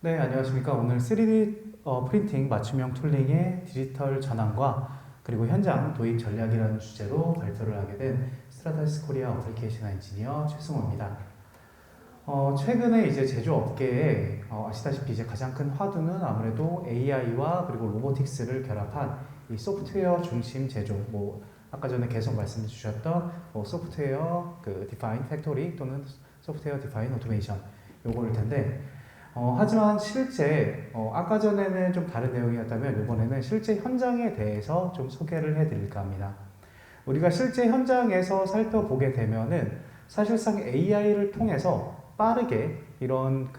네, 안녕하십니까. 오늘 3D 프린팅 맞춤형 툴링의 디지털 전환과 그리고 현장 도입 전략이라는 주제로 발표를 하게 된 스트라타스 코리아 어플리케이션 엔지니어 최승호입니다. 최근에 이제 제조업계에 아시다시피 이제 가장 큰 화두는 아무래도 AI와 그리고 로보틱스를 결합한 이 소프트웨어 중심 제조, 아까 전에 계속 말씀해 주셨던 소프트웨어 디파인 팩토리 또는 소프트웨어 디파인 오토메이션 요거일 텐데 하지만 실제 아까 전에는 좀 다른 내용이었다면 이번에는 실제 현장에 대해서 좀 소개를 해드릴까 합니다. 우리가 실제 현장에서 살펴보게 되면은 사실상 AI를 통해서 빠르게 이런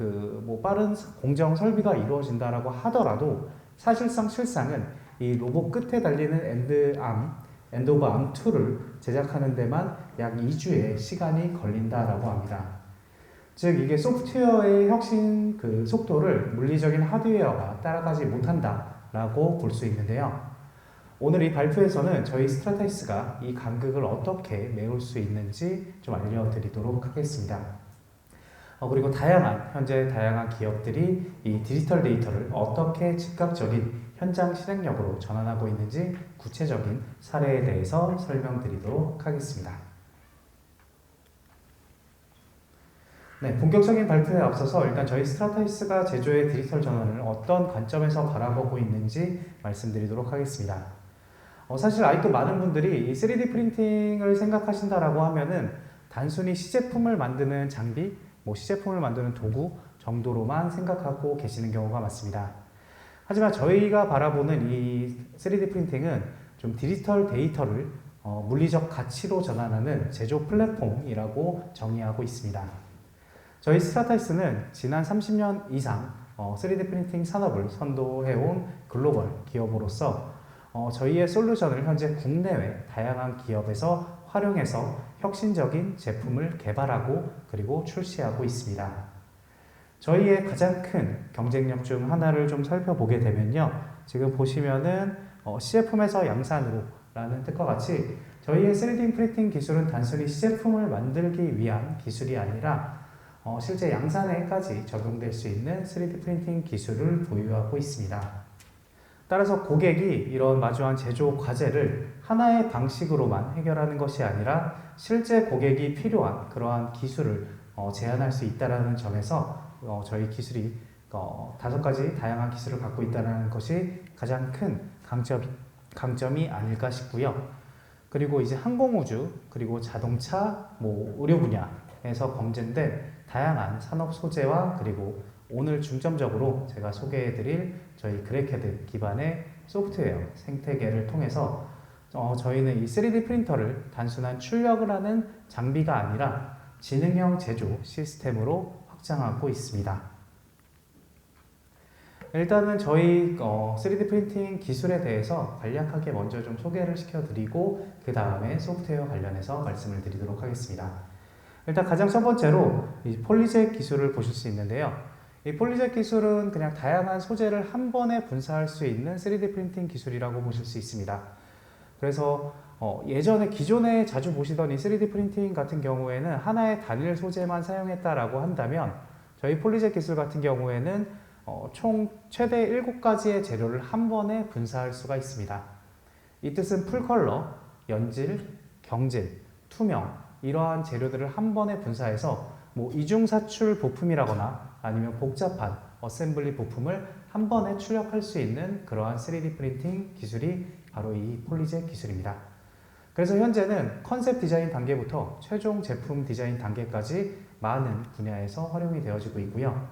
빠른 공정 설비가 이루어진다라고 하더라도 사실상 실상은 이 로봇 끝에 달리는 엔드 오브 암 2를 제작하는 데만 약 2주의 시간이 걸린다라고 합니다. 즉 이게 소프트웨어의 혁신 속도를 물리적인 하드웨어가 따라가지 못한다라고 볼 수 있는데요. 오늘 이 발표에서는 저희 스트라타이스가 이 간극을 어떻게 메울 수 있는지 좀 알려드리도록 하겠습니다. 그리고 현재 다양한 기업들이 이 디지털 데이터를 어떻게 즉각적인 현장 실행력으로 전환하고 있는지 구체적인 사례에 대해서 설명드리도록 하겠습니다. 네, 본격적인 발표에 앞서서 일단 저희 스트라타이스가 제조의 디지털 전환을 어떤 관점에서 바라보고 있는지 말씀드리도록 하겠습니다. 사실 아직도 많은 분들이 이 3D 프린팅을 생각하신다라고 하면은 단순히 시제품을 만드는 장비, 시제품을 만드는 도구 정도로만 생각하고 계시는 경우가 많습니다. 하지만 저희가 바라보는 이 3D 프린팅은 좀 디지털 데이터를 물리적 가치로 전환하는 제조 플랫폼이라고 정의하고 있습니다. 저희 스트라타이스는 지난 30년 이상 3D 프린팅 산업을 선도해온 글로벌 기업으로서 저희의 솔루션을 현재 국내외 다양한 기업에서 활용해서 혁신적인 제품을 개발하고 그리고 출시하고 있습니다. 저희의 가장 큰 경쟁력 중 하나를 좀 살펴보게 되면요. 지금 보시면은 시제품에서 양산으로 라는 뜻과 같이 저희의 3D 프린팅 기술은 단순히 시제품을 만들기 위한 기술이 아니라 실제 양산에까지 적용될 수 있는 3D 프린팅 기술을 보유하고 있습니다. 따라서 고객이 이런 마주한 제조 과제를 하나의 방식으로만 해결하는 것이 아니라 실제 고객이 필요한 그러한 기술을 제안할 수 있다는 점에서 저희 기술이 5가지 다양한 기술을 갖고 있다는 것이 가장 큰 강점이 아닐까 싶고요. 그리고 이제 항공우주, 그리고 자동차, 의료 분야에서 검증된 다양한 산업 소재와 그리고 오늘 중점적으로 제가 소개해드릴 저희 그래캐드 기반의 소프트웨어 생태계를 통해서 저희는 이 3D 프린터를 단순한 출력을 하는 장비가 아니라 지능형 제조 시스템으로 확장하고 있습니다. 일단은 저희 3D 프린팅 기술에 대해서 간략하게 먼저 좀 소개를 시켜드리고 그 다음에 소프트웨어 관련해서 말씀을 드리도록 하겠습니다. 일단 가장 첫 번째로 이 폴리젯 기술을 보실 수 있는데요. 이 폴리젯 기술은 그냥 다양한 소재를 한 번에 분사할 수 있는 3D 프린팅 기술이라고 보실 수 있습니다. 그래서 예전에 기존에 자주 보시던 이 3D 프린팅 같은 경우에는 하나의 단일 소재만 사용했다라고 한다면 저희 폴리젯 기술 같은 경우에는 총 최대 7가지의 재료를 한 번에 분사할 수가 있습니다. 이 뜻은 풀컬러, 연질, 경질, 투명 이러한 재료들을 한 번에 분사해서 이중사출 부품이라거나 아니면 복잡한 어셈블리 부품을 한 번에 출력할 수 있는 그러한 3D 프린팅 기술이 바로 이 폴리젯 기술입니다. 그래서 현재는 컨셉 디자인 단계부터 최종 제품 디자인 단계까지 많은 분야에서 활용이 되어지고 있고요.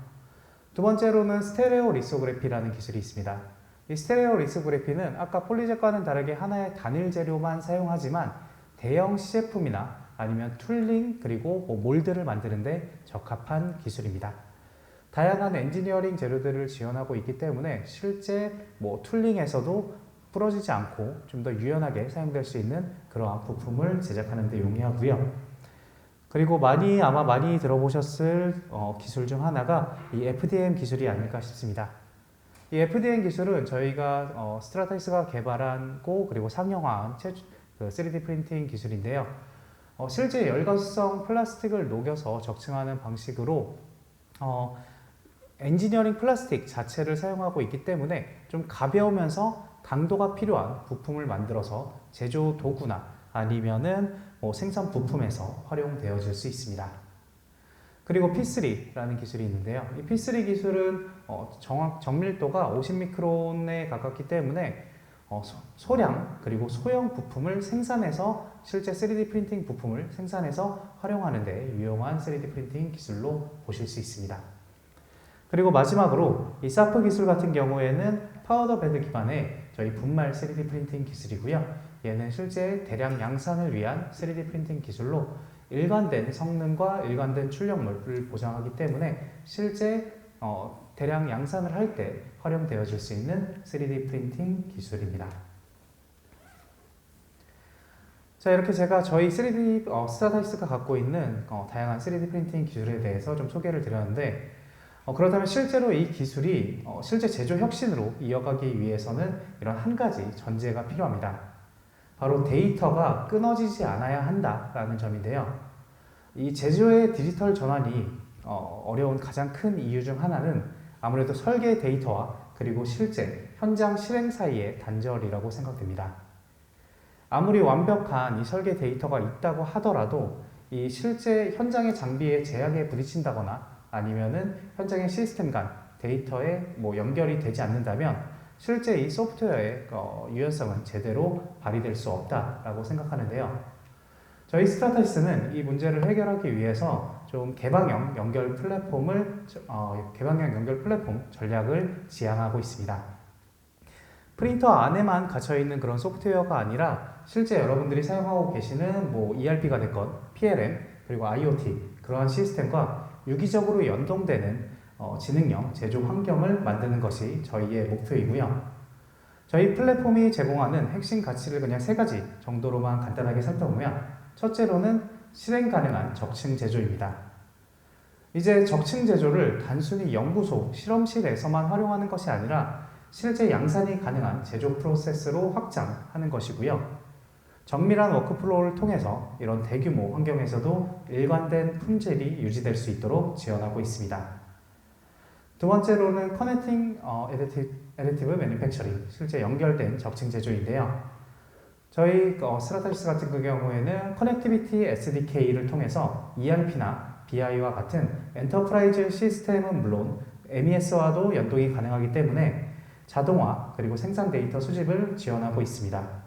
두 번째로는 스테레오 리소그래피라는 기술이 있습니다. 이 스테레오 리소그래피는 아까 폴리젯과는 다르게 하나의 단일 재료만 사용하지만 대형 시제품이나 아니면 툴링 그리고 몰드를 만드는데 적합한 기술입니다. 다양한 엔지니어링 재료들을 지원하고 있기 때문에 실제 툴링에서도 부러지지 않고 좀 더 유연하게 사용될 수 있는 그러한 부품을 제작하는 데 용이하고요. 그리고 아마 많이 들어보셨을 기술 중 하나가 이 FDM 기술이 아닐까 싶습니다. 이 FDM 기술은 저희가 스트라타이스가 개발하고 그리고 상용화한 3D 프린팅 기술인데요. 실제 열거성 플라스틱을 녹여서 적층하는 방식으로 엔지니어링 플라스틱 자체를 사용하고 있기 때문에 좀 가벼우면서 강도가 필요한 부품을 만들어서 제조 도구나 아니면은 생산 부품에서 활용되어질 수 있습니다. 그리고 P3라는 기술이 있는데요. 이 P3 기술은 정밀도가 50미크론에 가깝기 때문에 소량 그리고 소형 부품을 생산해서 실제 3D 프린팅 부품을 생산해서 활용하는 데 유용한 3D 프린팅 기술로 보실 수 있습니다. 그리고 마지막으로 이 사프 기술 같은 경우에는 파우더 베드 기반의 저희 분말 3D 프린팅 기술이고요. 얘는 실제 대량 양산을 위한 3D 프린팅 기술로 일관된 성능과 일관된 출력물을 보장하기 때문에 실제 대량 양산을 할 때 활용되어질 수 있는 3D 프린팅 기술입니다. 자, 이렇게 제가 저희 3D 스타다이스가 갖고 있는 다양한 3D 프린팅 기술에 대해서 좀 소개를 드렸는데 그렇다면 실제로 이 기술이 실제 제조 혁신으로 이어가기 위해서는 이런 한 가지 전제가 필요합니다. 바로 데이터가 끊어지지 않아야 한다라는 점인데요. 이 제조의 디지털 전환이 어려운 가장 큰 이유 중 하나는 아무래도 설계 데이터와 그리고 실제 현장 실행 사이의 단절이라고 생각됩니다. 아무리 완벽한 이 설계 데이터가 있다고 하더라도 이 실제 현장의 장비에 제약에 부딪힌다거나 아니면은 현장의 시스템 간 데이터에 연결이 되지 않는다면 실제 이 소프트웨어의 유연성은 제대로 발휘될 수 없다라고 생각하는데요. 저희 스타타이스는 이 문제를 해결하기 위해서 좀 개방형 연결 플랫폼 전략을 지향하고 있습니다. 프린터 안에만 갇혀있는 그런 소프트웨어가 아니라 실제 여러분들이 사용하고 계시는 ERP가 됐건 PLM 그리고 IoT 그러한 시스템과 유기적으로 연동되는 지능형 제조 환경을 만드는 것이 저희의 목표이고요. 저희 플랫폼이 제공하는 핵심 가치를 그냥 3가지 정도로만 간단하게 살펴보면 첫째로는 실행 가능한 적층 제조입니다. 이제 적층 제조를 단순히 연구소, 실험실에서만 활용하는 것이 아니라 실제 양산이 가능한 제조 프로세스로 확장하는 것이고요. 정밀한 워크플로우를 통해서 이런 대규모 환경에서도 일관된 품질이 유지될 수 있도록 지원하고 있습니다. 두 번째로는 커넥팅 애디티브 매니팩처링, 실제 연결된 적층 제조인데요. 저희 스타타이스 같은 경우에는 커넥티비티 SDK를 통해서 ERP나 BI와 같은 엔터프라이즈 시스템은 물론 MES와도 연동이 가능하기 때문에 자동화 그리고 생산 데이터 수집을 지원하고 있습니다.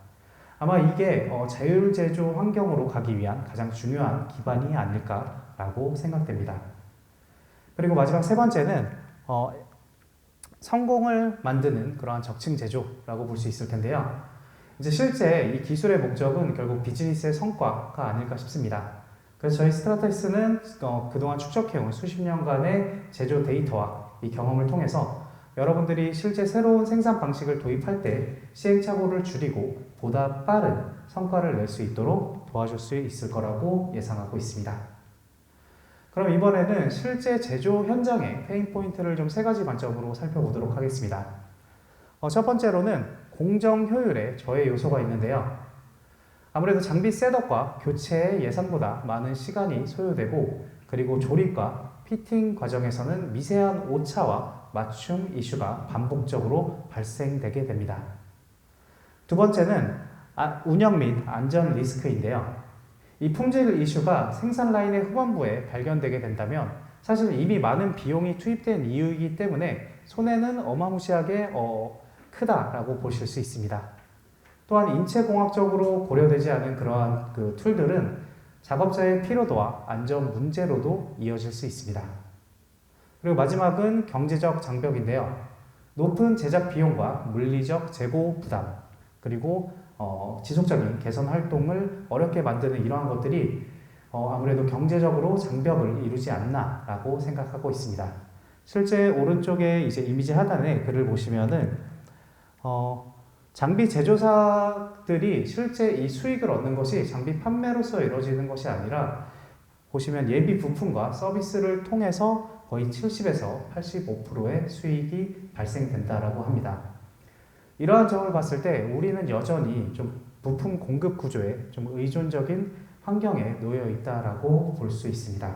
아마 이게 자율 제조 환경으로 가기 위한 가장 중요한 기반이 아닐까라고 생각됩니다. 그리고 마지막 3번째는 성공을 만드는 그러한 적층 제조라고 볼 수 있을 텐데요. 이제 실제 이 기술의 목적은 결국 비즈니스의 성과가 아닐까 싶습니다. 그래서 저희 스타타이스는 그동안 축적해온 수십 년간의 제조 데이터와 이 경험을 통해서 여러분들이 실제 새로운 생산 방식을 도입할 때 시행착오를 줄이고 보다 빠른 성과를 낼 수 있도록 도와줄 수 있을 거라고 예상하고 있습니다. 그럼 이번에는 실제 제조 현장의 페인 포인트를 좀 3가지 관점으로 살펴보도록 하겠습니다. 첫 번째로는 공정 효율에 저해 요소가 있는데요. 아무래도 장비 셋업과 교체의 예상보다 많은 시간이 소요되고 그리고 조립과 피팅 과정에서는 미세한 오차와 맞춤 이슈가 반복적으로 발생되게 됩니다. 두 번째는 운영 및 안전 리스크인데요. 이 품질 이슈가 생산 라인의 후반부에 발견되게 된다면 사실 이미 많은 비용이 투입된 이유이기 때문에 손해는 어마무시하게 크다라고 보실 수 있습니다. 또한 인체공학적으로 고려되지 않은 그러한 툴들은 작업자의 피로도와 안전 문제로도 이어질 수 있습니다. 그리고 마지막은 경제적 장벽인데요. 높은 제작 비용과 물리적 재고 부담, 그리고 지속적인 개선 활동을 어렵게 만드는 이러한 것들이 아무래도 경제적으로 장벽을 이루지 않나라고 생각하고 있습니다. 실제 오른쪽에 이제 이미지 하단에 글을 보시면은 장비 제조사들이 실제 이 수익을 얻는 것이 장비 판매로서 이루어지는 것이 아니라 보시면 예비 부품과 서비스를 통해서 거의 70에서 85%의 수익이 발생된다라고 합니다. 이러한 점을 봤을 때 우리는 여전히 좀 부품 공급 구조에 좀 의존적인 환경에 놓여 있다라고 볼 수 있습니다.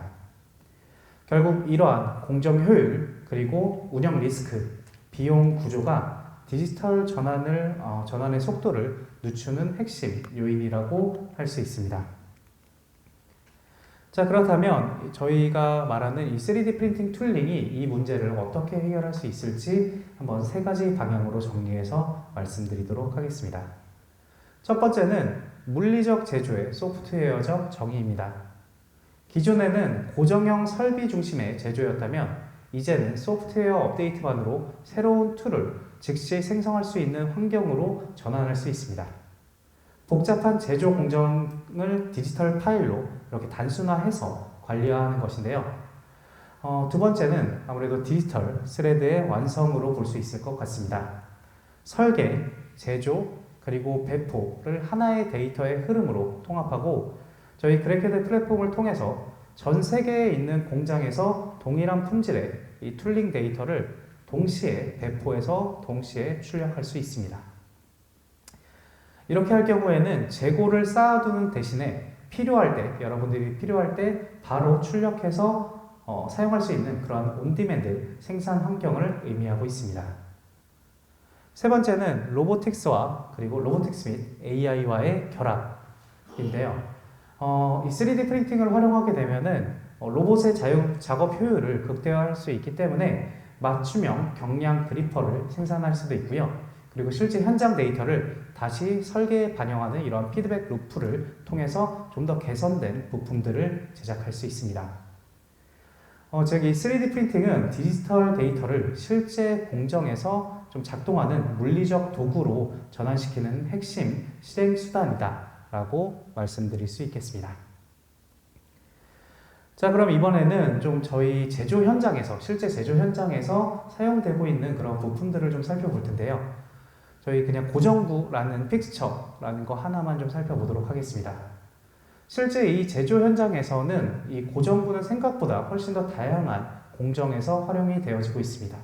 결국 이러한 공정 효율 그리고 운영 리스크, 비용 구조가 디지털 전환의 속도를 늦추는 핵심 요인이라고 할 수 있습니다. 자, 그렇다면 저희가 말하는 이 3D 프린팅 툴링이 이 문제를 어떻게 해결할 수 있을지 한번 세 가지 방향으로 정리해서 말씀드리도록 하겠습니다. 첫 번째는 물리적 제조의 소프트웨어적 정의입니다. 기존에는 고정형 설비 중심의 제조였다면 이제는 소프트웨어 업데이트만으로 새로운 툴을 즉시 생성할 수 있는 환경으로 전환할 수 있습니다. 복잡한 제조 공정을 디지털 파일로 이렇게 단순화해서 관리하는 것인데요. 두 번째는 아무래도 디지털 스레드의 완성으로 볼 수 있을 것 같습니다. 설계, 제조, 그리고 배포를 하나의 데이터의 흐름으로 통합하고 저희 그래케드 플랫폼을 통해서 전 세계에 있는 공장에서 동일한 품질의 이 툴링 데이터를 동시에 배포해서 동시에 출력할 수 있습니다. 이렇게 할 경우에는 재고를 쌓아두는 대신에 여러분들이 필요할 때 바로 출력해서 사용할 수 있는 그러한 온디맨드 생산 환경을 의미하고 있습니다. 세 번째는 로보틱스와 그리고 로보틱스 및 AI와의 결합인데요. 이 3D 프린팅을 활용하게 되면은 로봇의 작업 효율을 극대화할 수 있기 때문에 맞춤형 경량 그리퍼를 생산할 수도 있고요. 그리고 실제 현장 데이터를 다시 설계에 반영하는 이러한 피드백 루프를 통해서 좀 더 개선된 부품들을 제작할 수 있습니다. 즉, 이 3D 프린팅은 디지털 데이터를 실제 공정에서 좀 작동하는 물리적 도구로 전환시키는 핵심 실행 수단이다 라고 말씀드릴 수 있겠습니다. 자, 그럼 이번에는 좀 저희 실제 제조 현장에서 사용되고 있는 그런 부품들을 좀 살펴볼 텐데요. 저희 그냥 고정구라는 픽스처라는 거 하나만 좀 살펴보도록 하겠습니다. 실제 이 제조 현장에서는 이 고정구는 생각보다 훨씬 더 다양한 공정에서 활용이 되어지고 있습니다.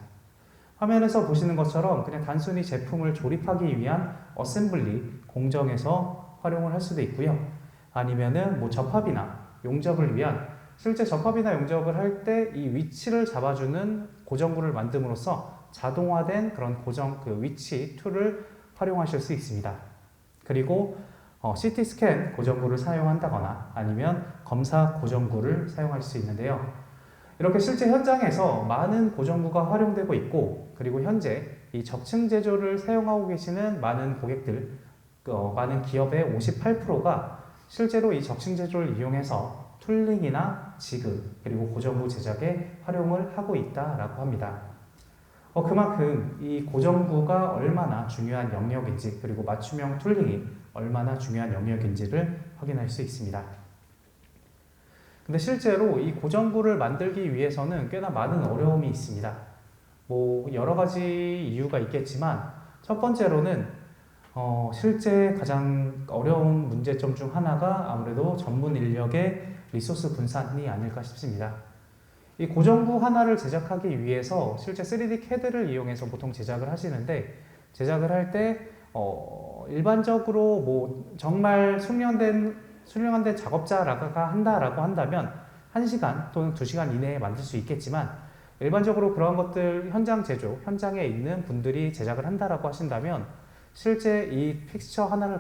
화면에서 보시는 것처럼 그냥 단순히 제품을 조립하기 위한 어셈블리 공정에서 활용을 할 수도 있고요. 아니면은 접합이나 용접을 위한 실제 접합이나 용접을 할 때 이 위치를 잡아주는 고정구를 만듦으로써 자동화된 그런 위치 툴을 활용하실 수 있습니다. 그리고 CT 스캔 고정구를 사용한다거나 아니면 검사 고정구를 사용할 수 있는데요. 이렇게 실제 현장에서 많은 고정구가 활용되고 있고, 그리고 현재 이 적층 제조를 사용하고 계시는 많은 고객들, 많은 기업의 58%가 실제로 이 적층 제조를 이용해서 툴링이나 지급, 그리고 고정구 제작에 활용을 하고 있다라고 합니다. 그만큼 이 고정구가 얼마나 중요한 영역인지, 그리고 맞춤형 툴링이 얼마나 중요한 영역인지를 확인할 수 있습니다. 근데 실제로 이 고정구를 만들기 위해서는 꽤나 많은 어려움이 있습니다. 여러 가지 이유가 있겠지만, 첫 번째로는 실제 가장 어려운 문제점 중 하나가 아무래도 전문 인력의 리소스 분산이 아닐까 싶습니다. 이 고정구 하나를 제작하기 위해서 실제 3D CAD를 이용해서 보통 제작을 하시는데, 제작을 할 때 일반적으로 정말 숙련된 작업자가 한다라고 한다면 1시간 또는 2시간 이내에 만들 수 있겠지만, 일반적으로 그런 것들 현장에 있는 분들이 제작을 한다라고 하신다면 실제 이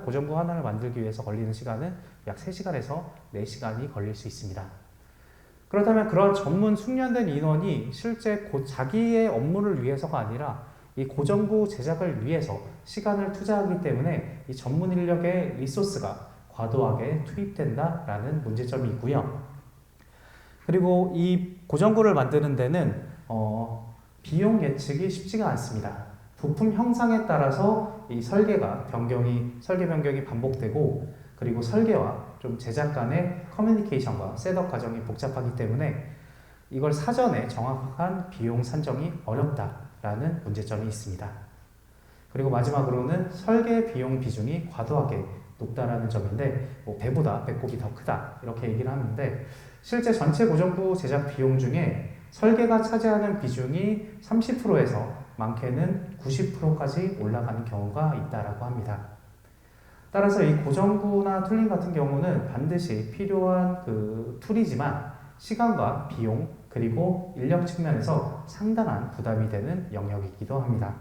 고정구 하나를 만들기 위해서 걸리는 시간은 약 3시간에서 4시간이 걸릴 수 있습니다. 그렇다면 그런 전문 숙련된 인원이 실제 자기의 업무를 위해서가 아니라 이 고정구 제작을 위해서 시간을 투자하기 때문에 이 전문 인력의 리소스가 과도하게 투입된다라는 문제점이 있고요. 그리고 이 고정구를 만드는 데는 비용 예측이 쉽지가 않습니다. 부품 형상에 따라서 이 설계 변경이 반복되고, 그리고 설계와 좀 제작 간의 커뮤니케이션과 셋업 과정이 복잡하기 때문에 이걸 사전에 정확한 비용 산정이 어렵다라는 문제점이 있습니다. 그리고 마지막으로는 설계 비용 비중이 과도하게 높다라는 점인데, 배보다 배꼽이 더 크다 이렇게 얘기를 하는데, 실제 전체 고정구 제작 비용 중에 설계가 차지하는 비중이 30%에서 많게는 90%까지 올라가는 경우가 있다라고 합니다. 따라서 이 고정구나 툴링 같은 경우는 반드시 필요한 툴이지만 시간과 비용, 그리고 인력 측면에서 상당한 부담이 되는 영역이기도 합니다.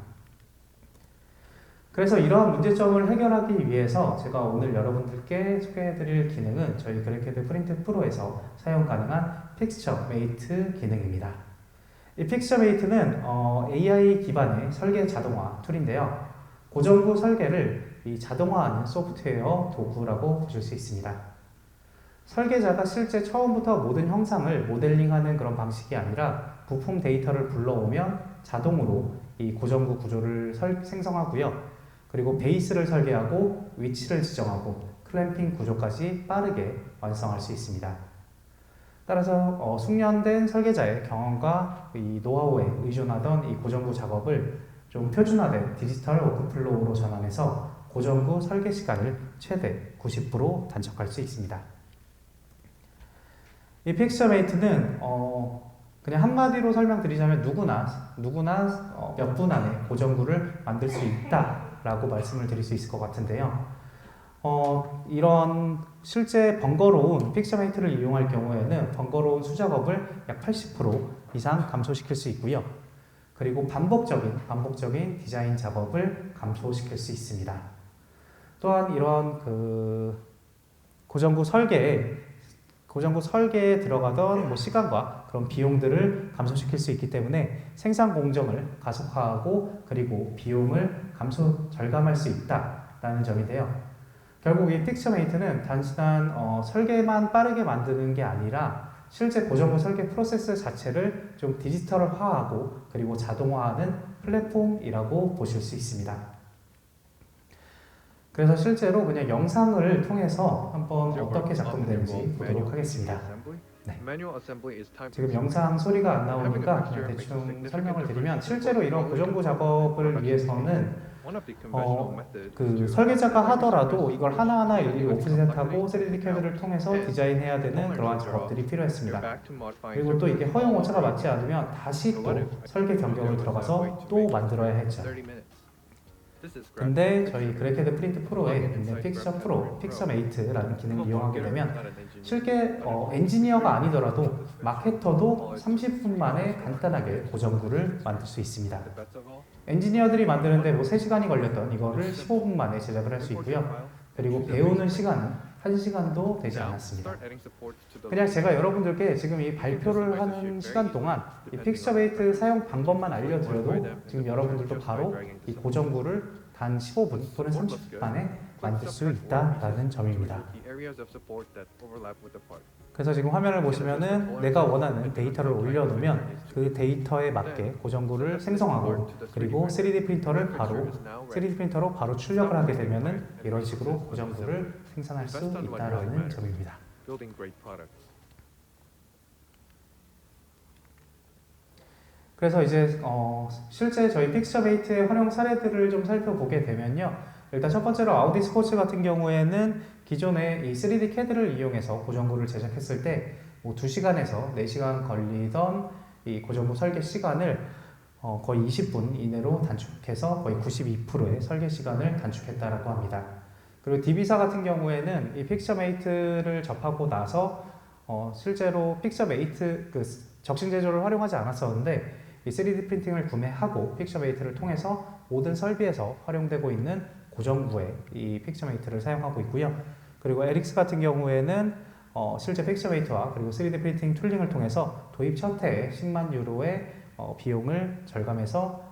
그래서 이러한 문제점을 해결하기 위해서 제가 오늘 여러분들께 소개해드릴 기능은 저희 그래캐드 프린트 프로에서 사용 가능한 픽스처 메이트 기능입니다. 이 픽스처 메이트는 AI 기반의 설계 자동화 툴인데요. 고정구 설계를 이 자동화하는 소프트웨어 도구라고 보실 수 있습니다. 설계자가 실제 처음부터 모든 형상을 모델링하는 그런 방식이 아니라 부품 데이터를 불러오면 자동으로 이 고정구 구조를 생성하고요. 그리고 베이스를 설계하고 위치를 지정하고 클램핑 구조까지 빠르게 완성할 수 있습니다. 따라서 숙련된 설계자의 경험과 이 노하우에 의존하던 이 고정구 작업을 좀 표준화된 디지털 워크플로우로 전환해서 고정구 설계 시간을 최대 90% 단축할 수 있습니다. 이 픽스처 메이트는 그냥 한마디로 설명드리자면 누구나 몇 분 안에 고정구를 만들 수 있다라고 말씀을 드릴 수 있을 것 같은데요. 이런 실제 번거로운 픽스처 메이트를 이용할 경우에는 번거로운 수작업을 약 80% 이상 감소시킬 수 있고요. 그리고 반복적인 디자인 작업을 감소시킬 수 있습니다. 또한 이런 고정구 설계에 들어가던 시간과 그런 비용들을 감소시킬 수 있기 때문에 생산 공정을 가속화하고 그리고 비용을 절감할 수 있다라는 점인데요. 결국 이 픽스처 메이트는 단순한 설계만 빠르게 만드는 게 아니라 실제 고정구 설계 프로세스 자체를 좀 디지털화하고 그리고 자동화하는 플랫폼이라고 보실 수 있습니다. 그래서 실제로 그냥 영상을 통해서 한번 어떻게 작동되는지 보도록 하겠습니다. 네. 지금 영상 소리가 안 나오니까 그냥 대충 설명을 드리면 실제로 이런 고정구 작업을 위해서는 설계자가 하더라도 이걸 하나하나 일일이 오프셋하고 3D CAD를 통해서 디자인해야 되는 그러한 작업들이 필요했습니다. 그리고 또 이게 허용 오차가 맞지 않으면 다시 또 설계 변경을 들어가서 또 만들어야 했죠. 근데 저희 그래캐드 프린트 프로에 있는 픽스처 메이트라는 기능을 이용하게 되면 실제 엔지니어가 아니더라도 마케터도 30분 만에 간단하게 고정구를 만들 수 있습니다. 엔지니어들이 만드는데 3시간이 걸렸던 이거를 15분 만에 제작을 할 수 있고요. 그리고 배우는 시간은 1시간도 되지 않았습니다. 그냥 제가 여러분들께 지금 이 발표를 하는 시간 동안 이 픽스처 메이트 사용 방법만 알려드려도 지금 여러분들도 바로 이 고정구를 단 15분 또는 30분 만에 만들 수 있다라는 점입니다. 그래서 지금 화면을 보시면은 내가 원하는 데이터를 올려놓으면 그 데이터에 맞게 고정구를 생성하고 그리고 3D 프린터로 바로 출력을 하게 되면은 이런 식으로 고정구를 생산할 수 있다라는 점입니다. 그래서 이제 실제 저희 픽스처 메이트의 활용 사례들을 좀 살펴보게 되면요. 일단 첫 번째로 아우디 스포츠 같은 경우에는 기존에 이 3D CAD를 이용해서 고정구를 제작했을 때 2시간에서 4시간 걸리던 이 고정구 설계 시간을 거의 20분 이내로 단축해서 거의 92%의 설계 시간을 단축했다라고 합니다. 그리고 DB사 같은 경우에는 이 픽스처 메이트를 접하고 나서 실제로 픽스처 메이트 적신 제조를 활용하지 않았었는데 이 3D 프린팅을 구매하고 픽스처 메이트를 통해서 모든 설비에서 활용되고 있는 고정구에 이 픽스처 메이트를 사용하고 있고요. 그리고 에릭스 같은 경우에는 실제 픽스처 메이트와 그리고 3D 프린팅 툴링을 통해서 도입 첫 해에 10만 유로의 비용을 절감해서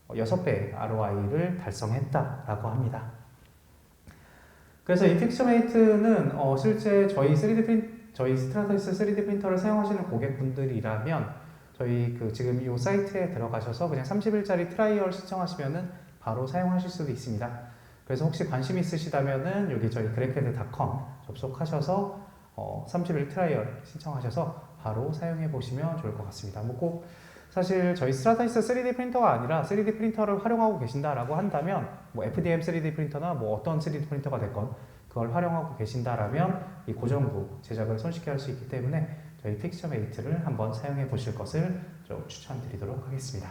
6배의 ROI를 달성했다라고 합니다. 그래서 이 픽스처 메이트는 실제 저희 스트라타이스 3D 프린터를 사용하시는 고객분들이라면 저희 지금 이 사이트에 들어가셔서 그냥 30일짜리 트라이얼 신청하시면은 바로 사용하실 수도 있습니다. 그래서 혹시 관심 있으시다면은 여기 저희 그래캐드.com 접속하셔서 30일 트라이얼 신청하셔서 바로 사용해 보시면 좋을 것 같습니다. 꼭 사실 저희 스트라타이스 3D 프린터가 아니라 3D 프린터를 활용하고 계신다라고 한다면 FDM 3D 프린터나 어떤 3D 프린터가 됐건 그걸 활용하고 계신다라면 이 고정구 제작을 손쉽게 할 수 있기 때문에 저희 픽스처 메이트를 한번 사용해 보실 것을 좀 추천드리도록 하겠습니다.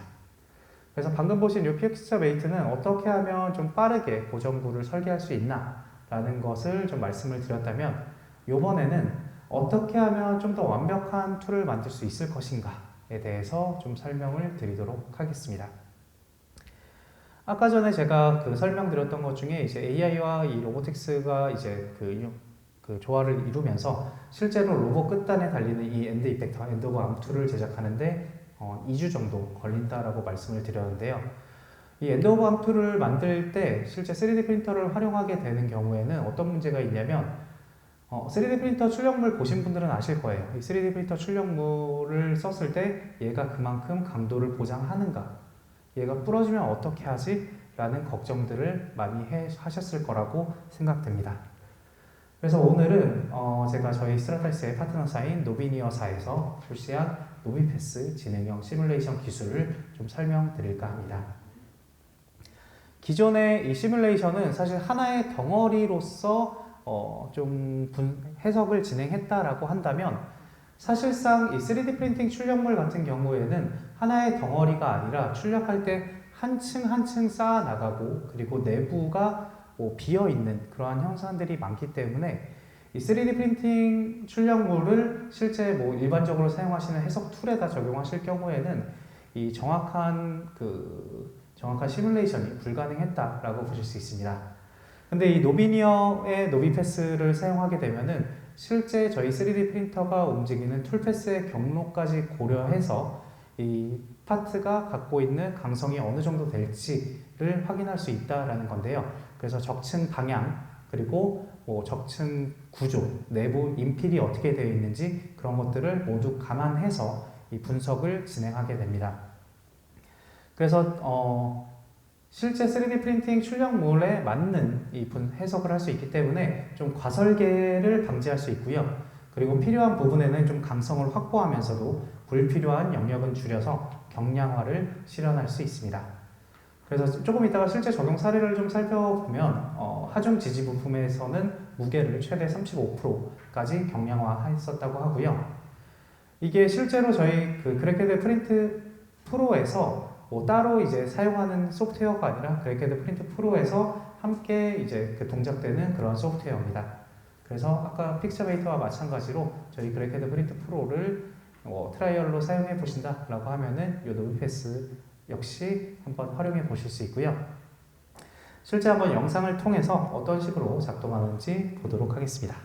그래서 방금 보신 이 픽스처 메이트는 어떻게 하면 좀 빠르게 고정구를 설계할 수 있나 라는 것을 좀 말씀을 드렸다면 이번에는 어떻게 하면 좀 더 완벽한 툴을 만들 수 있을 것인가 대해서 좀 설명을 드리도록 하겠습니다. 아까 전에 제가 그 설명드렸던 것 중에 이제 AI와 이 로보틱스가 이제 그 조화를 이루면서 실제로 로봇 끝단에 달리는 이 엔드 이펙터, 엔드 오브 암2를 제작하는데 2주 정도 걸린다라고 말씀을 드렸는데요. 이 엔드 오브 암2를 만들 때 실제 3D 프린터를 활용하게 되는 경우에는 어떤 문제가 있냐면 3D 프린터 출력물 보신 분들은 아실 거예요. 이 3D 프린터 출력물을 썼을 때 얘가 그만큼 강도를 보장하는가, 얘가 부러지면 어떻게 하지? 라는 걱정들을 많이 하셨을 거라고 생각됩니다. 그래서 오늘은 제가 저희 스트라타이스의 파트너사인 노비니어사에서 출시한 노비패스 진행형 시뮬레이션 기술을 좀 설명드릴까 합니다. 기존의 이 시뮬레이션은 사실 하나의 덩어리로서 좀 해석을 진행했다라고 한다면 사실상 이 3D 프린팅 출력물 같은 경우에는 하나의 덩어리가 아니라 출력할 때 한 층 한 층 쌓아 나가고 그리고 내부가 비어 있는 그러한 현상들이 많기 때문에 이 3D 프린팅 출력물을 실제 일반적으로 사용하시는 해석 툴에다 적용하실 경우에는 이 정확한 시뮬레이션이 불가능했다라고 보실 수 있습니다. 근데 이 노비니어의 노비패스를 사용하게 되면은 실제 저희 3D 프린터가 움직이는 툴패스의 경로까지 고려해서 이 파트가 갖고 있는 강성이 어느 정도 될지를 확인할 수 있다라는 건데요. 그래서 적층 방향 그리고 적층 구조, 내부 인필이 어떻게 되어 있는지 그런 것들을 모두 감안해서 이 분석을 진행하게 됩니다. 그래서 실제 3D 프린팅 출력물에 맞는 이 해석을 할 수 있기 때문에 좀 과설계를 방지할 수 있고요. 그리고 필요한 부분에는 좀 강성을 확보하면서도 불필요한 영역은 줄여서 경량화를 실현할 수 있습니다. 그래서 조금 이따가 실제 적용 사례를 좀 살펴보면 하중 지지 부품에서는 무게를 최대 35%까지 경량화했었다고 하고요. 이게 실제로 저희 그래케드 프린트 프로에서 따로 이제 사용하는 소프트웨어가 아니라 그래케드 프린트 프로에서 함께 이제 동작되는 그런 소프트웨어입니다. 그래서 아까 픽처메이터와 마찬가지로 저희 그래케드 프린트 프로를 트라이얼로 사용해 보신다라고 하면은 이 노비패스 역시 한번 활용해 보실 수 있고요. 실제 한번 영상을 통해서 어떤 식으로 작동하는지 보도록 하겠습니다.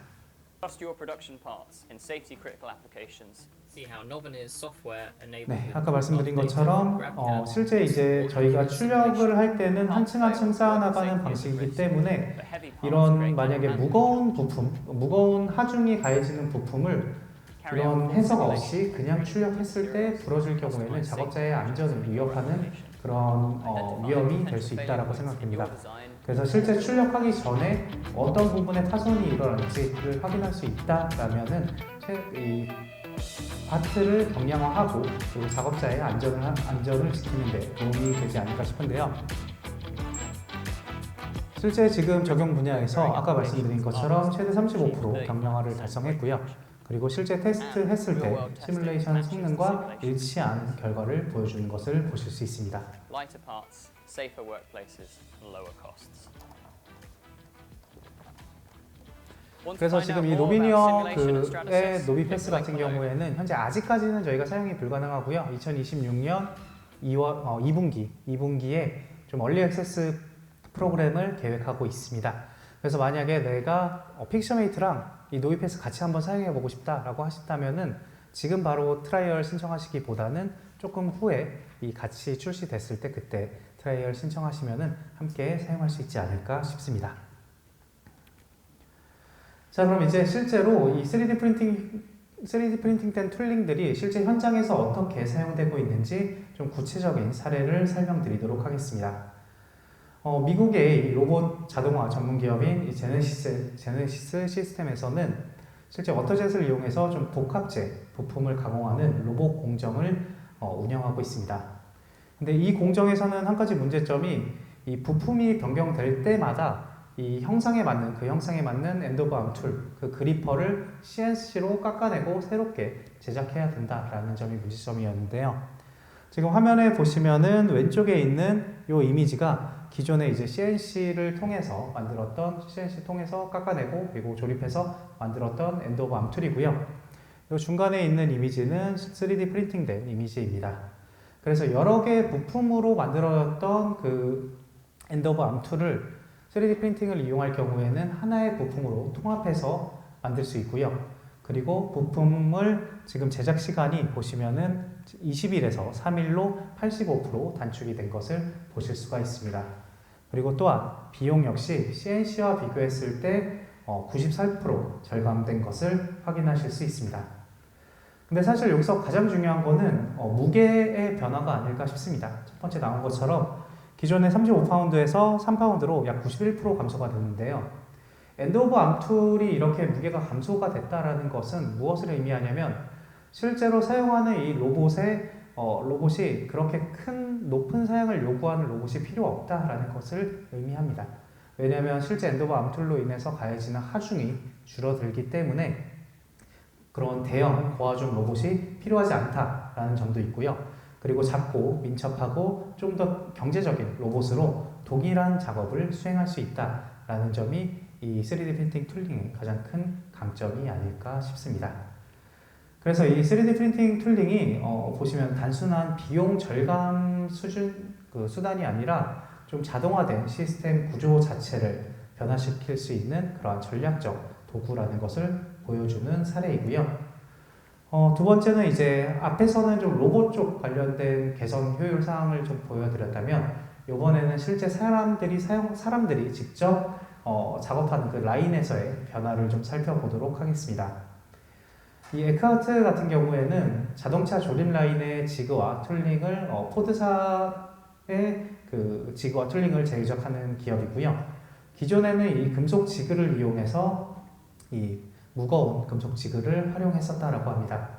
Your production parts in safety critical applications. See how Novena's software enables 네, 아까 말씀드린 것처럼 실제 이제 저희가 출력을 할 때는 한 층 한 층 쌓아나가는 방식이기 때문에 이런 만약에 무거운 하중이 가해지는 부품을 이런 해석 없이 그냥 출력했을 때 부러질 경우에는 작업자의 안전을 위협하는 그런 위험이 될 수 있다고 생각됩니다. 그래서 실제 출력하기 전에 어떤 부분에 파손이 일어날지를 확인할 수 있다라면은 이 파트를 경량화하고 그리고 작업자의 안전을 지키는 데 도움이 되지 않을까 싶은데요. 실제 지금 적용 분야에서 아까 말씀드린 것처럼 최대 35% 경량화를 달성했고요. 그리고 실제 테스트 했을 때 시뮬레이션 성능과 일치한 결과를 보여주는 것을 보실 수 있습니다. Lighter parts, safer workplaces, and lower costs. 그래서 지금 이 노비니어의 노비패스 같은 경우에는 현재 아직까지는 저희가 사용이 불가능하고요. 2026년 2분기에 좀 얼리 액세스 프로그램을 계획하고 있습니다. 그래서 만약에 내가 픽처메이트랑 이 노비패스 같이 한번 사용해 보고 싶다라고 하신다면은 지금 바로 트라이얼 신청하시기보다는 조금 후에 이 같이 출시됐을 때 그때 트라이얼 신청하시면은 함께 사용할 수 있지 않을까 싶습니다. 자, 그럼 이제 실제로 이 3D 프린팅 된 툴링들이 실제 현장에서 어떻게 사용되고 있는지 좀 구체적인 사례를 설명드리도록 하겠습니다. 미국의 로봇 자동화 전문 기업인 이 제네시스 시스템에서는 실제 워터젯을 이용해서 좀 복합재 부품을 가공하는 로봇 공정을 운영하고 있습니다. 근데 이 공정에서는 한 가지 문제점이 이 부품이 변경될 때마다 이 형상에 맞는 엔드 오브 암 툴, 그 그리퍼를 CNC로 깎아내고 새롭게 제작해야 된다라는 점이 문제점이었는데요. 지금 화면에 보시면은 왼쪽에 있는 이 이미지가 기존에 이제 CNC를 통해서 CNC 통해서 깎아내고 그리고 조립해서 만들었던 엔드 오브 암 툴이고요. 이 중간에 있는 이미지는 3D 프린팅된 이미지입니다. 그래서 여러 개의 부품으로 만들어졌던 그 엔드 오브 암 툴을 3D 프린팅을 이용할 경우에는 하나의 부품으로 통합해서 만들 수 있고요. 그리고 부품을 지금 제작 시간이 보시면은 20일에서 3일로 85% 단축이 된 것을 보실 수가 있습니다. 그리고 또한 비용 역시 CNC와 비교했을 때 94% 절감된 것을 확인하실 수 있습니다. 근데 사실 여기서 가장 중요한 거는 무게의 변화가 아닐까 싶습니다. 첫 번째 나온 것처럼 기존의 35파운드에서 3파운드로 약 91% 감소가 됐는데요. 엔드 오브 암 툴이 이렇게 무게가 감소가 됐다라는 것은 무엇을 의미하냐면 실제로 사용하는 이 로봇이 그렇게 큰 높은 사양을 요구하는 로봇이 필요 없다라는 것을 의미합니다. 왜냐하면 실제 엔드 오브 암 툴로 인해서 가해지는 하중이 줄어들기 때문에 그런 대형 고하중 로봇이 필요하지 않다라는 점도 있고요. 그리고 작고 민첩하고 좀 더 경제적인 로봇으로 동일한 작업을 수행할 수 있다라는 점이 이 3D 프린팅 툴링의 가장 큰 강점이 아닐까 싶습니다. 그래서 이 3D 프린팅 툴링이 보시면 단순한 비용 절감 수단이 아니라 좀 자동화된 시스템 구조 자체를 변화시킬 수 있는 그러한 전략적 도구라는 것을 보여주는 사례이고요. 두 번째는 이제 앞에서는 좀 로봇 쪽 관련된 개선 효율 사항을 좀 보여드렸다면 이번에는 실제 사람들이 직접 작업하는 그 라인에서의 변화를 좀 살펴보도록 하겠습니다. 이 에크하트 같은 경우에는 자동차 조립 라인의 지그와 툴링을 포드사의 그 지그와 툴링을 제작하는 기업이고요. 기존에는 이 금속 지그를 이용해서 이 무거운 금속 지그를 활용했었다라고 합니다.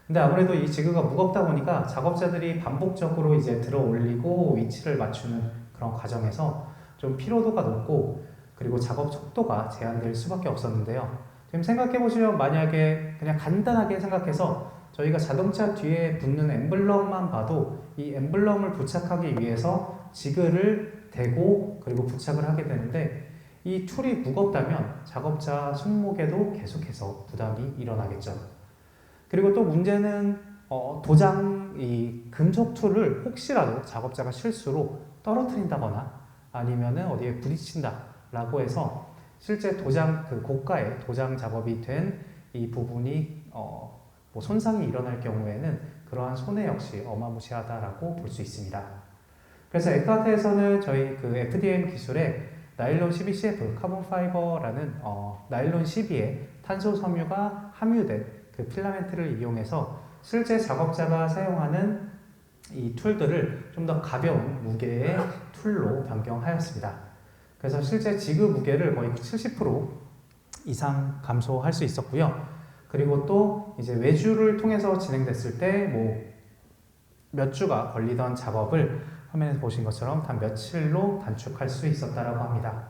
근데 아무래도 이 지그가 무겁다 보니까 작업자들이 반복적으로 이제 들어 올리고 위치를 맞추는 그런 과정에서 좀 피로도가 높고 그리고 작업 속도가 제한될 수밖에 없었는데요. 지금 생각해 보시면 만약에 그냥 간단하게 생각해서 저희가 자동차 뒤에 붙는 엠블럼만 봐도 이 엠블럼을 부착하기 위해서 지그를 대고 그리고 부착을 하게 되는데 이 툴이 무겁다면 작업자 손목에도 계속해서 부담이 일어나겠죠. 그리고 또 문제는 이 금속 툴을 혹시라도 작업자가 실수로 떨어뜨린다거나 아니면은 어디에 부딪힌다라고 해서 실제 그 고가의 도장 작업이 된 이 부분이 뭐 손상이 일어날 경우에는 그러한 손해 역시 어마무시하다라고 볼 수 있습니다. 그래서 에크하트에서는 저희 그 FDM 기술에 나일론 12CF 카본 파이버라는 나일론 12에 탄소 섬유가 함유된 그 필라멘트를 이용해서 실제 작업자가 사용하는 이 툴들을 좀 더 가벼운 무게의 툴로 변경하였습니다. 그래서 실제 지그 무게를 거의 70% 이상 감소할 수 있었고요. 그리고 또 이제 외주를 통해서 진행됐을 때 뭐 몇 주가 걸리던 작업을 화면에서 보신 것처럼 단 며칠로 단축할 수 있었다라고 합니다.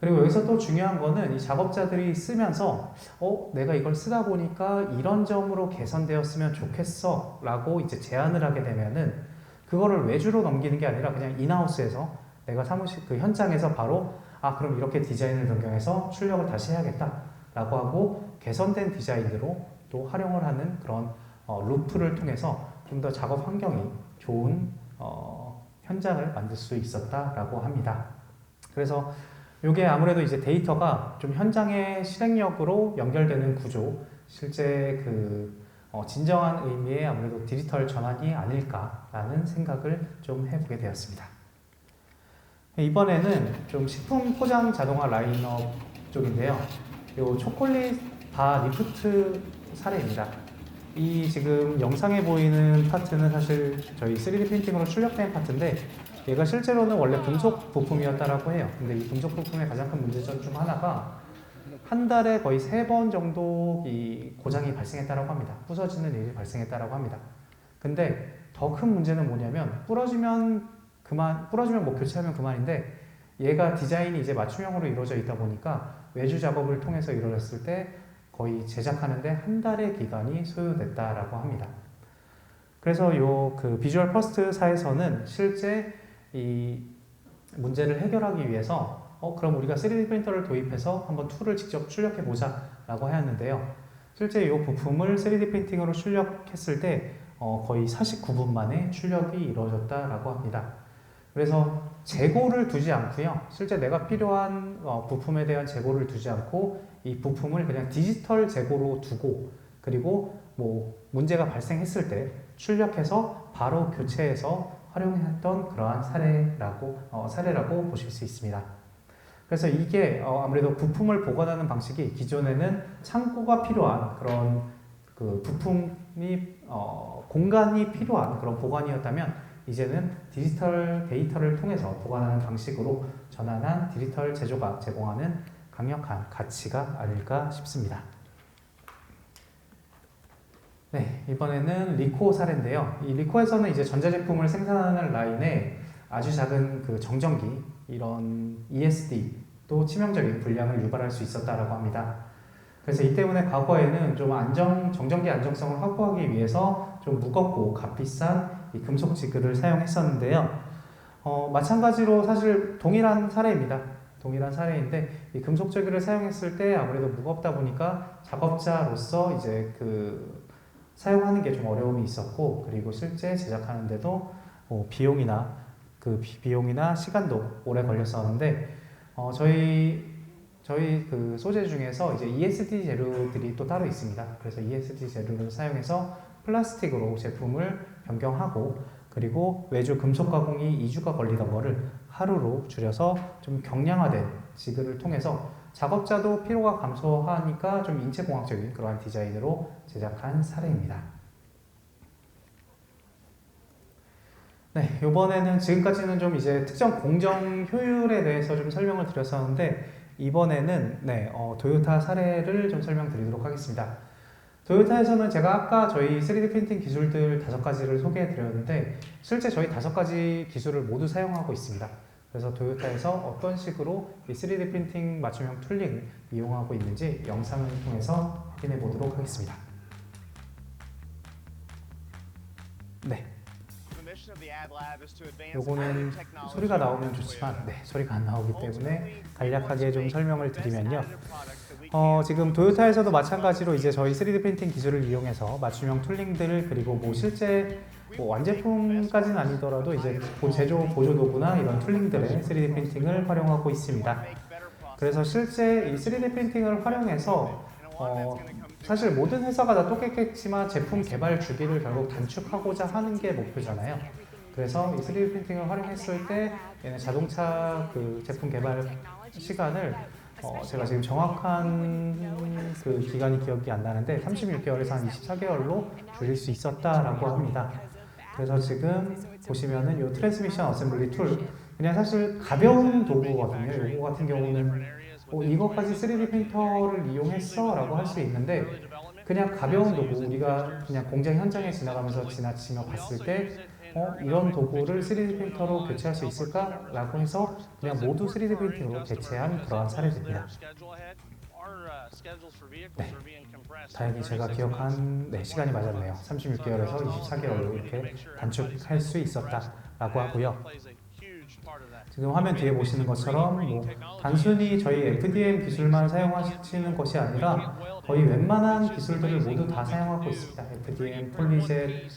그리고 여기서 또 중요한 거는 이 작업자들이 쓰면서 내가 이걸 쓰다 보니까 이런 점으로 개선되었으면 좋겠어 라고 이제 제안을 하게 되면은 그거를 외주로 넘기는 게 아니라 그냥 인하우스에서 내가 사무실 그 현장에서 바로 그럼 이렇게 디자인을 변경해서 출력을 다시 해야겠다 라고 하고 개선된 디자인으로 또 활용을 하는 그런 루프를 통해서 좀 더 작업 환경이 좋은 현장을 만들 수 있었다라고 합니다. 그래서 이게 아무래도 이제 데이터가 좀 현장의 실행력으로 연결되는 구조, 실제 그 진정한 의미의 아무래도 디지털 전환이 아닐까라는 생각을 좀 해보게 되었습니다. 이번에는 좀 식품 포장 자동화 라인업 쪽인데요. 요 초콜릿 바 리프트 사례입니다. 이 지금 영상에 보이는 파트는 사실 저희 3D 프린팅으로 출력된 파트인데 얘가 실제로는 원래 금속 부품이었다라고 해요. 근데 이 금속 부품의 가장 큰 문제점 중 하나가 한 달에 거의 3번 정도 이 고장이 발생했다라고 합니다. 부서지는 일이 발생했다라고 합니다. 근데 더 큰 문제는 뭐냐면 부러지면 뭐 교체하면 그만인데 얘가 디자인이 이제 맞춤형으로 이루어져 있다 보니까 외주 작업을 통해서 이루어졌을 때 거의 제작하는데 한 달의 기간이 소요됐다라고 합니다. 그래서 요 그 비주얼 퍼스트사에서는 실제 이 문제를 해결하기 위해서 그럼 우리가 3D 프린터를 도입해서 한번 툴을 직접 출력해 보자 라고 하였는데요. 실제 이 부품을 3D 프린팅으로 출력했을 때 거의 49분 만에 출력이 이루어졌다라고 합니다. 그래서 재고를 두지 않고요. 실제 내가 필요한 부품에 대한 재고를 두지 않고 이 부품을 그냥 디지털 재고로 두고 그리고 뭐 문제가 발생했을 때 출력해서 바로 교체해서 활용했던 그러한 사례라고 보실 수 있습니다. 그래서 이게 아무래도 부품을 보관하는 방식이 기존에는 창고가 필요한 그런 그 부품이 공간이 필요한 그런 보관이었다면 이제는 디지털 데이터를 통해서 보관하는 방식으로 전환한 디지털 제조가 제공하는 강력한 가치가 아닐까 싶습니다. 네, 이번에는 리코 사례인데요. 이 리코에서는 이제 전자제품을 생산하는 라인에 아주 작은 그 정전기, 이런 ESD도 치명적인 불량을 유발할 수 있었다라고 합니다. 그래서 이 때문에 과거에는 좀 정전기 안정성을 확보하기 위해서 좀 무겁고 값비싼 이 금속 지그를 사용했었는데요. 마찬가지로 사실 동일한 사례입니다. 동일한 사례인데 이 금속 지그를 사용했을 때 아무래도 무겁다 보니까 작업자로서 이제 그 사용하는 게 좀 어려움이 있었고 그리고 실제 제작하는데도 비용이나 시간도 오래 걸렸었는데 저희 그 소재 중에서 이제 ESD 재료들이 또 따로 있습니다. 그래서 ESD 재료를 사용해서 플라스틱으로 제품을 변경하고 그리고 외주 금속 가공이 2주가 걸리던 거를 하루로 줄여서 좀 경량화된 지그를 통해서 작업자도 피로가 감소하니까 좀 인체공학적인 그러한 디자인으로 제작한 사례입니다. 네, 이번에는 지금까지는 좀 이제 특정 공정 효율에 대해서 좀 설명을 드렸었는데 이번에는 도요타 사례를 좀 설명드리도록 하겠습니다. 도요타에서는 제가 아까 저희 3D 프린팅 기술들 5가지를 소개해 드렸는데 실제 저희 5가지 기술을 모두 사용하고 있습니다. 그래서 도요타에서 어떤 식으로 이 3D 프린팅 맞춤형 툴링을 이용하고 있는지 영상을 통해서 확인해 보도록 하겠습니다. 네. 요거는 소리가 나오면 좋지만 소리가 안 나오기 때문에 간략하게 좀 설명을 드리면요. 지금 도요타에서도 마찬가지로 이제 저희 3D 프린팅 기술을 이용해서 맞춤형 툴링들을 그리고 뭐 실제 완제품까지는 아니더라도 이제 제조 보조 도구나 이런 툴링들의 3D 프린팅을 활용하고 있습니다. 그래서 실제 이 3D 프린팅을 활용해서 사실 모든 회사가 다 똑같겠지만 제품 개발 주기를 결국 단축하고자 하는 게 목표잖아요. 그래서 이 3D 프린팅을 활용했을 때 얘는 자동차 그 제품 개발 시간을 제가 지금 정확한 그 기간이 기억이 안 나는데 36개월에서 한 24개월로 줄일 수 있었다라고 합니다. 그래서 지금 보시면은 이 트랜스미션 어셈블리 툴 그냥 사실 가벼운 도구거든요. 이거 같은 경우는 이것까지 3D 프린터를 이용했어 라고 할 수 있는데 그냥 가벼운 도구 우리가 그냥 공장 현장에 지나가면서 지나치며 봤을 때 이런 도구를 3D 프린터로 교체할 수 있을까? 라고 해서 그냥 모두 3D 프린팅으로 대체한 그러한 사례입니다. 다행히 제가 기억한 시간이 맞았네요. 36개월에서 24개월로 이렇게 단축할 수 있었다라고 하고요. 지금 화면 뒤에 보시는 것처럼 단순히 저희 FDM 기술만 사용하시는 것이 아니라 거의 웬만한 기술들을 모두 다 사용하고 있습니다. FDM, 폴리젯,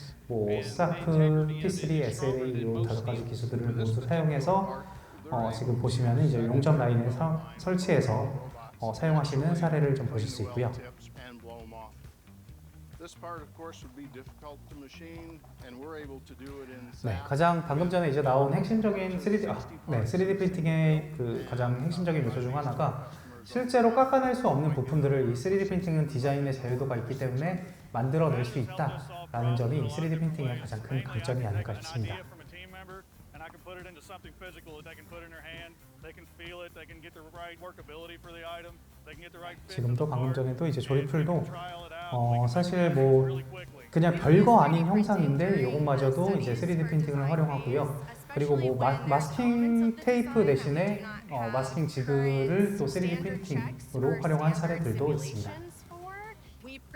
스타프, P3, SLA 이 5가지 기술들을 모두 사용해서 지금 보시면 이제 용접 라인에 설치해서 사용하시는 사례를 좀 보실 수 있고요. 가장 방금 전에 이제 나온 핵심적인 3D 프린팅의 그 가장 핵심적인 요소 중 하나가 실제로 깎아낼 수 없는 부품들을 이 3D 프린팅은 디자인의 자유도가 있기 때문에 만들어낼 수 있다라는 점이 3D 프린팅의 가장 큰 강점이 아닐까 싶습니다. 지금도 방금 전에도 이제 조립툴도 사실 그냥 별거 아닌 형상인데 이것마저도 이제 3D 프린팅을 활용하고요. 그리고 마스킹 테이프 대신에 마스킹 지그를 또 3D 프린팅으로 활용한 사례들도 있습니다.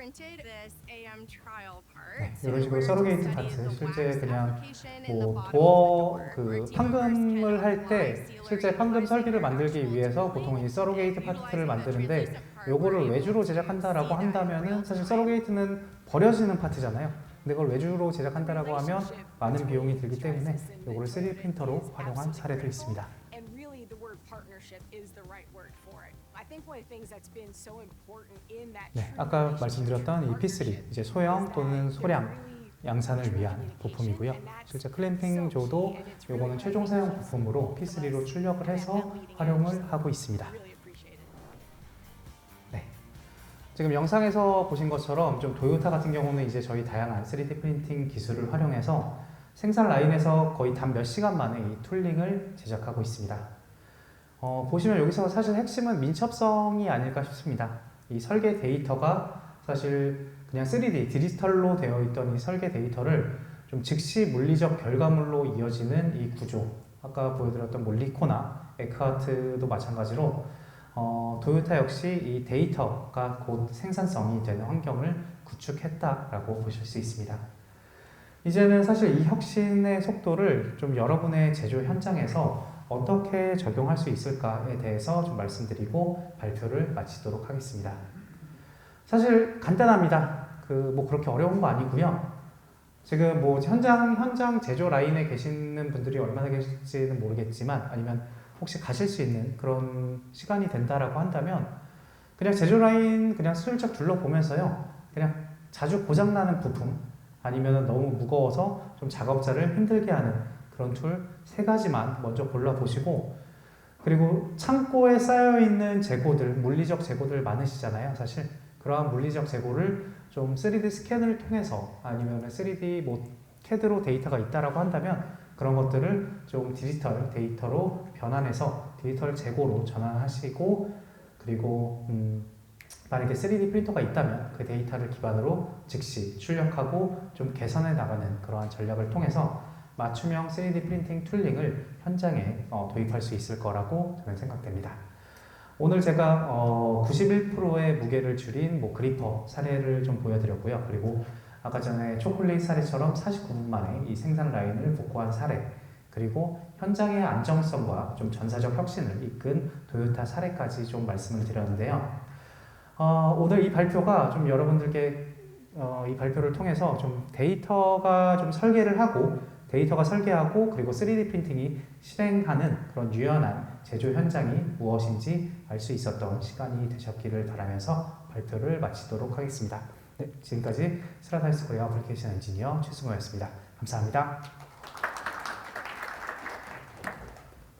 printed this AM trial part. 네, So 이런 식으로 we're 서로게이트 to study 파트 the 실제 wax 그냥 application in the 뭐 bottom 도어 of the door, 그 where team members 판금을 can 할 apply 때 sealer 실제 utilizing 판금 설비를 their 만들기 actual 위해서 tooling, 보통 이 and 서로게이트 파트를 utilizing the 만드는데 translucent part, 요거를 we're able 외주로 to 제작한다라고 see that in 한다면은 real 사실 time. 서로게이트는 버려지는 파트잖아요. 근데 그걸 외주로 제작한다라고 하면 많은 비용이 들기 때문에 요거를 3D 프린터로 활용한 사례도 있습니다. And really the word partnership is the right word for it. I think one of the things that's been so important in that 네, true 아까 relationship, 말씀드렸던 이 true P3 partnership, 이제 소형 is that 또는 there's 소량 really 양산을 true 위한 communication, 부품이고요. and that's 실제 so 클램핑조도 key, and it's really 요거는 what 최종 사용 makes 부품으로 us P3로 출력을 at 해서 that leading edge. 활용을 So 하고 있습니다. really appreciate it. 네. 지금 영상에서 보신 것처럼 좀 도요타 같은 경우는 이제 저희 다양한 3D 프린팅 기술을 활용해서 생산 라인에서 거의 단 몇 시간 만에 이 툴링을 제작하고 있습니다. 보시면 여기서 사실 핵심은 민첩성이 아닐까 싶습니다. 이 설계 데이터가 사실 그냥 3D 디지털로 되어 있던 이 설계 데이터를 좀 즉시 물리적 결과물로 이어지는 이 구조, 아까 보여드렸던 뭐 리코나 에크하트도 마찬가지로 도요타 역시 이 데이터가 곧 생산성이 되는 환경을 구축했다라고 보실 수 있습니다. 이제는 사실 이 혁신의 속도를 좀 여러분의 제조 현장에서 어떻게 적용할 수 있을까에 대해서 좀 말씀드리고 발표를 마치도록 하겠습니다. 사실 간단합니다. 뭐 그렇게 어려운 거 아니고요. 지금 뭐 현장 제조 라인에 계시는 분들이 얼마나 계실지는 모르겠지만 아니면 혹시 가실 수 있는 그런 시간이 된다라고 한다면 그냥 제조 라인 그냥 슬쩍 둘러보면서요. 그냥 자주 고장나는 부품 아니면 너무 무거워서 좀 작업자를 힘들게 하는 그런 툴 3가지만 먼저 골라보시고 그리고 창고에 쌓여있는 재고들, 물리적 재고들 많으시잖아요. 사실 그러한 물리적 재고를 좀 3D 스캔을 통해서 아니면 3D 뭐 CAD로 데이터가 있다라고 한다면 그런 것들을 좀 디지털 데이터로 변환해서 디지털 재고로 전환하시고 그리고 만약에 3D 프린터가 있다면 그 데이터를 기반으로 즉시 출력하고 좀 개선해 나가는 그러한 전략을 통해서 맞춤형 3D 프린팅 툴링을 현장에 도입할 수 있을 거라고 저는 생각됩니다. 오늘 제가 91%의 무게를 줄인 뭐 그리퍼 사례를 좀 보여드렸고요. 그리고 아까 전에 초콜릿 사례처럼 49분 만에 이 생산 라인을 복구한 사례, 그리고 현장의 안정성과 좀 전사적 혁신을 이끈 도요타 사례까지 좀 말씀을 드렸는데요. 오늘 이 발표가 좀 여러분들께 이 발표를 통해서 좀 데이터가 좀 데이터가 설계하고 그리고 3D 프린팅이 실행하는 그런 유연한 제조 현장이 무엇인지 알 수 있었던 시간이 되셨기를 바라면서 발표를 마치도록 하겠습니다. 네, 지금까지 스트라타이스 코리아 어플리케이션 엔지니어 최승호였습니다. 감사합니다.